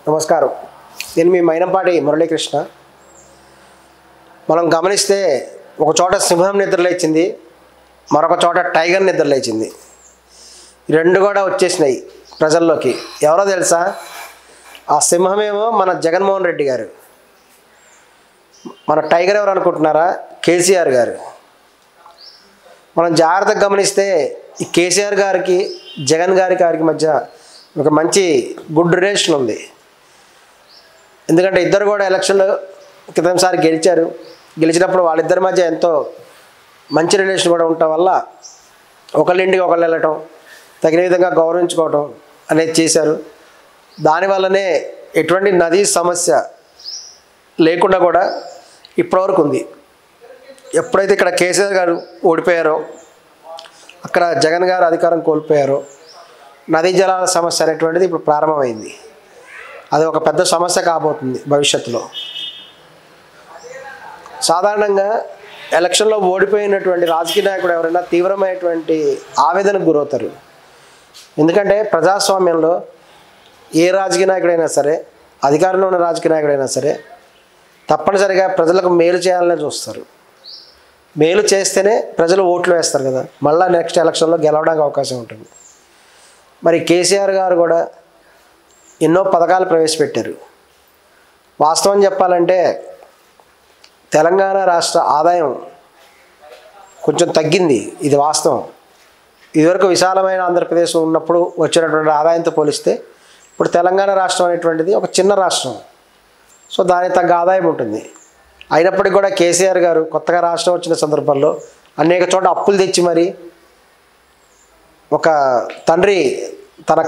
నమస్కారం. నేను మీ మైనంపాటి మురళీకృష్ణ. మనం గమనిస్తే ఒక చోట సింహం నిద్రలేచింది, మరొక చోట టైగర్ నిద్రలేచింది. రెండు కూడా వచ్చేసినాయి ప్రజల్లోకి. ఎవరో తెలుసా? ఆ సింహమేమో మన జగన్మోహన్ రెడ్డి గారు, మన టైగర్ ఎవరు అనుకుంటున్నారా? కేసీఆర్ గారు. మనం జాగ్రత్తగా గమనిస్తే ఈ కేసీఆర్ గారికి జగన్ గారికి మధ్య ఒక మంచి గుడ్ రిలేషన్ ఉంది. ఎందుకంటే ఇద్దరు కూడా ఎలక్షన్లో క్రితంసారి గెలిచినప్పుడు వాళ్ళిద్దరి మధ్య ఎంతో మంచి రిలేషన్ కూడా ఉండటం వల్ల ఒకళ్ళింటికి ఒకళ్ళు వెళ్ళటం, తగిన విధంగా గౌరవించుకోవటం అనేది చేశారు. దానివల్లనే ఎటువంటి నదీ సమస్య లేకుండా కూడా ఇప్పటివరకు ఉంది. ఎప్పుడైతే ఇక్కడ కేసీఆర్ గారు ఓడిపోయారో, అక్కడ జగన్ గారు అధికారం కోల్పోయారో, నదీ జలాల సమస్య అనేటువంటిది ఇప్పుడు ప్రారంభమైంది. అది ఒక పెద్ద సమస్య కాబోతుంది భవిష్యత్తులో. సాధారణంగా ఎలక్షన్లో ఓడిపోయినటువంటి రాజకీయ నాయకుడు ఎవరైనా తీవ్రమైనటువంటి ఆవేదనకు గురవుతారు. ఎందుకంటే ప్రజాస్వామ్యంలో ఏ రాజకీయ నాయకుడైనా సరే, అధికారంలో ఉన్న రాజకీయ నాయకుడైనా సరే తప్పనిసరిగా ప్రజలకు మేలు చేయాలనే చూస్తారు. మేలు చేస్తేనే ప్రజలు ఓట్లు వేస్తారు కదా, మళ్ళీ నెక్స్ట్ ఎలక్షన్లో గెలవడానికి అవకాశం ఉంటుంది. మరి కేసీఆర్ గారు కూడా ఎన్నో పథకాలు ప్రవేశపెట్టారు. వాస్తవం చెప్పాలంటే తెలంగాణ రాష్ట్ర ఆదాయం కొంచెం తగ్గింది, ఇది వాస్తవం. ఇదివరకు విశాలమైన ఆంధ్రప్రదేశ్ ఉన్నప్పుడు వచ్చినటువంటి ఆదాయంతో పోలిస్తే ఇప్పుడు తెలంగాణ రాష్ట్రం అనేటువంటిది ఒక చిన్న రాష్ట్రం. సో దానికి తగ్గ ఆదాయం ఉంటుంది. అయినప్పటికీ కూడా కేసీఆర్ గారు కొత్తగా రాష్ట్రం వచ్చిన సందర్భంలో అనేక చోట్ల అప్పులు తెచ్చి మరి ఒక తండ్రి తన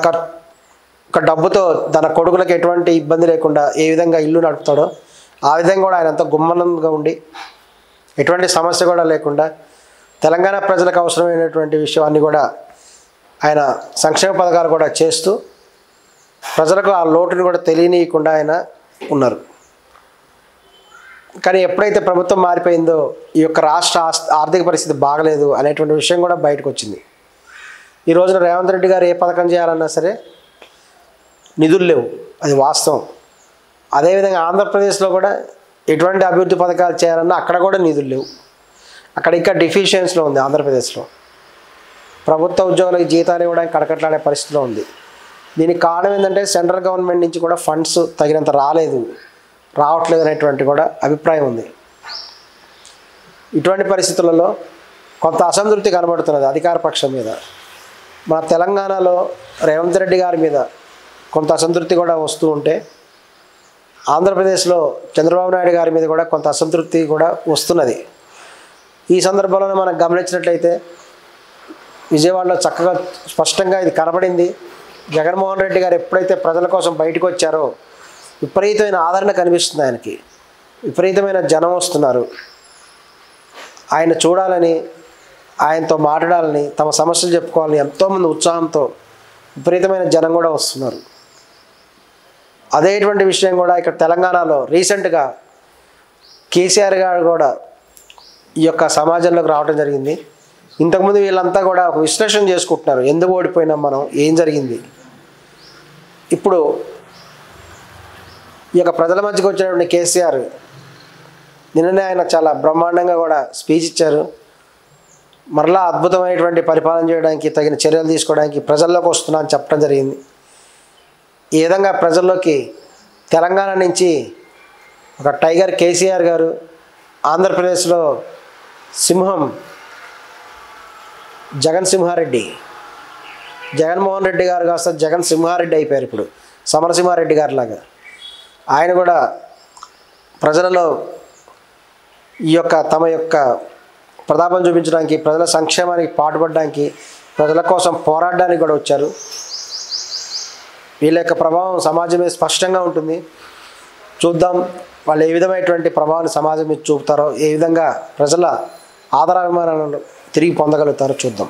ఒక డబ్బుతో తన కొడుకులకు ఎటువంటి ఇబ్బంది లేకుండా ఏ విధంగా ఇల్లు నడుపుతాడో ఆ విధంగా కూడా ఆయన అంత గుమ్మనంగా ఉండి ఎటువంటి సమస్య కూడా లేకుండా తెలంగాణ ప్రజలకు అవసరమైనటువంటి విషయాన్ని కూడా ఆయన సంక్షేమ పథకాలు కూడా చేస్తూ ప్రజలకు ఆ లోటుని కూడా తెలియనీయకుండా ఆయన ఉన్నారు. కానీ ఎప్పుడైతే ప్రభుత్వం మారిపోయిందో ఈ యొక్క రాష్ట్ర ఆర్థిక పరిస్థితి బాగలేదు అనేటువంటి విషయం కూడా బయటకు వచ్చింది. ఈ రోజున రేవంత్ రెడ్డి గారు ఏ పథకం చేయాలన్నా సరే నిధులు లేవు, అది వాస్తవం. అదేవిధంగా ఆంధ్రప్రదేశ్లో కూడా ఎటువంటి అభివృద్ధి పథకాలు చేయాలన్నా అక్కడ కూడా నిధులు లేవు. అక్కడ ఇంకా డెఫిషియన్సీలో ఉంది ఆంధ్రప్రదేశ్లో. ప్రభుత్వ ఉద్యోగులకు జీతాలు ఇవ్వడానికి కడకట్లాడే పరిస్థితిలో ఉంది. దీనికి కారణం ఏంటంటే సెంట్రల్ గవర్నమెంట్ నుంచి కూడా ఫండ్స్ తగినంత రావట్లేదు అనేటువంటి కూడా అభిప్రాయం ఉంది. ఇటువంటి పరిస్థితులలో కొంత అసంతృప్తి కనబడుతున్నది అధికార పక్షం మీద. మన తెలంగాణలో రేవంత్ రెడ్డి గారి మీద కొంత అసంతృప్తి కూడా వస్తూ ఉంటే, ఆంధ్రప్రదేశ్లో చంద్రబాబు నాయుడు గారి మీద కూడా కొంత అసంతృప్తి కూడా వస్తున్నది. ఈ సందర్భంలో మనం గమనించినట్లయితే విజయవాడలో చక్కగా స్పష్టంగా ఇది కనబడింది. జగన్మోహన్ రెడ్డి గారు ఎప్పుడైతే ప్రజల కోసం బయటకు వచ్చారో విపరీతమైన ఆదరణ కనిపిస్తుంది. ఆయనకి విపరీతమైన జనం వస్తున్నారు. ఆయన చూడాలని, ఆయనతో మాట్లాడాలని, తమ సమస్యలు చెప్పుకోవాలని ఎంతోమంది ఉత్సాహంతో విపరీతమైన జనం కూడా వస్తున్నారు. అదేటువంటి విషయం కూడా ఇక్కడ తెలంగాణలో రీసెంట్గా కేసీఆర్ గారు కూడా ఈ యొక్క సమాజంలోకి రావడం జరిగింది. ఇంతకుముందు వీళ్ళంతా కూడా ఒక విశ్లేషణ చేసుకుంటున్నారు, ఎందుకు ఓడిపోయినాం మనం, ఏం జరిగింది. ఇప్పుడు ఈ యొక్క ప్రజల మధ్యకు వచ్చినటువంటి కేసీఆర్ నిన్ననే ఆయన చాలా బ్రహ్మాండంగా కూడా స్పీచ్ ఇచ్చారు. మరలా అద్భుతమైనటువంటి పరిపాలన చేయడానికి తగిన చర్యలు తీసుకోవడానికి ప్రజల్లోకి వస్తున్నా అని చెప్పడం జరిగింది. ఈ విధంగా ప్రజల్లోకి తెలంగాణ నుంచి ఒక టైగర్ కేసీఆర్ గారు, ఆంధ్రప్రదేశ్లో సింహం జగన్మోహన్ రెడ్డి గారు కాస్త జగన్ సింహారెడ్డి అయిపోయారు. ఇప్పుడు సమరసింహారెడ్డి గారి లాగా ఆయన కూడా ప్రజలలో ఈ యొక్క తమ యొక్క ప్రతాపం చూపించడానికి, ప్రజల సంక్షేమానికి పాటుపడడానికి, ప్రజల కోసం పోరాడడానికి కూడా వచ్చారు. వీళ్ళ యొక్క ప్రభావం సమాజం మీద స్పష్టంగా ఉంటుంది. చూద్దాం వాళ్ళు ఏ విధమైనటువంటి ప్రభావాన్ని సమాజం మీద చూపుతారో, ఏ విధంగా ప్రజల ఆదరాభిమానాలను తిరిగి పొందగలుగుతారో చూద్దాం.